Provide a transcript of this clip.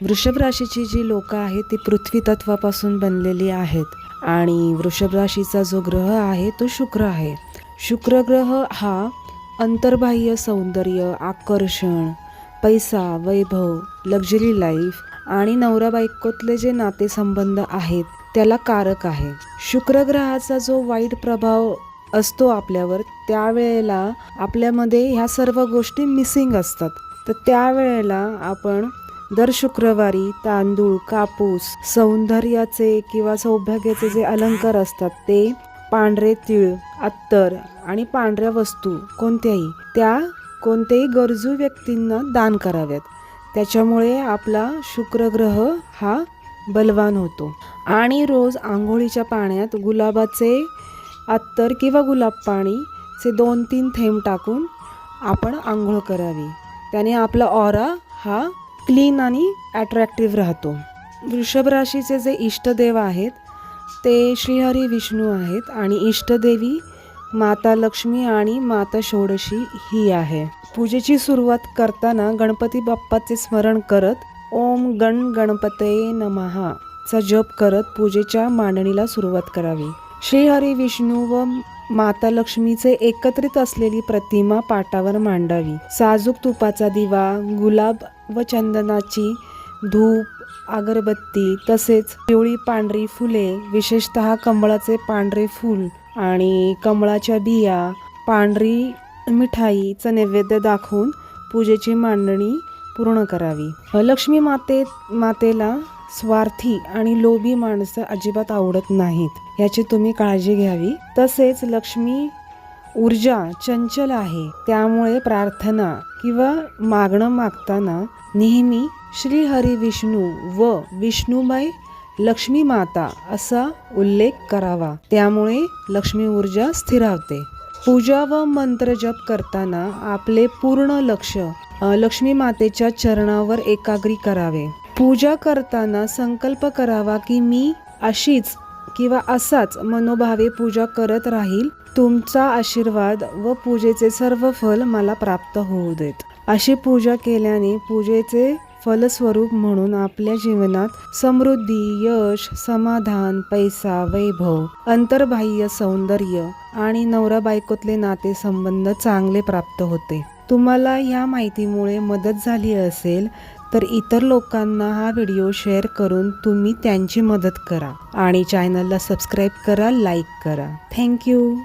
वृषभ राशीची जी लोक आहेत ती पृथ्वी तत्वापासून बनलेली आहेत आणि वृषभ राशीचा जो ग्रह आहे तो शुक्र आहे. शुक्र ग्रह हा अंतर्बाह्य सौंदर्य, आकर्षण, पैसा, वैभव, लक्झरी लाईफ आणि नवरा बायकोतले जे नातेसंबंध आहेत त्याला कारक आहे. शुक्र ग्रहाचा जो वाईट प्रभाव असतो आपल्यावर, त्यावेळेला आपल्यामध्ये ह्या सर्व गोष्टी मिसिंग असतात. तर त्यावेळेला आपण दर शुक्रवारी तांदूळ, कापूस, सौंदर्याचे किंवा सौभाग्याचे जे अलंकार असतात ते, पांढरे तीळ, अत्तर आणि पांढऱ्या वस्तू कोणत्याही गरजू व्यक्तींना दान कराव्यात. त्याच्यामुळे आपला शुक्र ग्रह हा बलवान होतो. आणि रोज आंघोळीच्या पाण्यात गुलाबाचे अत्तर किंवा गुलाब पाणीचे 2-3 थेंब टाकून आपण आंघोळ करावी. त्याने आपला ऑरा हा क्लीन आणि अट्रॅक्टिव्ह राहतो. वृषभ राशीचे जे इष्टदेव आहेत ते श्रीहरी विष्णू आहेत आणि इष्टदेवी माता लक्ष्मी आणि माता षोडशी ही आहे. पूजेची सुरुवात करताना गणपती बाप्पाचे स्मरण करत ओम गण गणपतये नमः चा जप करत पूजेच्या मांडणीला सुरुवात करावी. श्रीहरी विष्णू व माता लक्ष्मीचे एकत्रित असलेली प्रतिमा पाटावर मांडावी. साजूक तुपाचा दिवा, गुलाब व चंदनाची धूप, अगरबत्ती तसेच पिवळी पांढरी फुले, विशेषतः कमळाचे पांढरे फूल आणि कमळाच्या बिया, पांढरी मिठाईचा नैवेद्य दाखवून पूजेची मांडणी पूर्ण करावी. लक्ष्मी मातेला स्वार्थी आणि लोभी माणसं अजिबात आवडत नाहीत, याची तुम्ही काळजी घ्यावी. तसेच लक्ष्मी ऊर्जा चंचल आहे, त्यामुळे प्रार्थना किंवा मागणं मागताना नेहमी श्री हरी विष्णू व विष्णुबाई लक्ष्मी माता असा उल्लेख करावा, त्यामुळे लक्ष्मी ऊर्जा स्थिरावते. पूजा व मंत्र जप करताना आपले पूर्ण लक्ष लक्ष्मी मातेच्या चरणावर एकाग्री करावे. पूजा करताना संकल्प करावा की मी अशीच किंवा असाच मनोभावे पूजा करत राहील. तुमचा आशीर्वाद व पूजेचे सर्व फल मला प्राप्त होऊ देत. अशी पूजा केल्याने पूजेचे फलस्वरूप म्हणून आपल्या जीवनात समृद्धी, यश, समाधान, पैसा, वैभव, अंतर्बाह्य सौंदर्य आणि नवरा बायकोतले नातेसंबंध चांगले प्राप्त होते. तुम्हाला या माहितीमुळे मदत झाली असेल तर इतर लोकांना हा व्हिडिओ शेअर करून तुम्ही त्यांची मदत करा आणि चॅनलला सबस्क्राईब करा, लाईक करा. थँक्यू.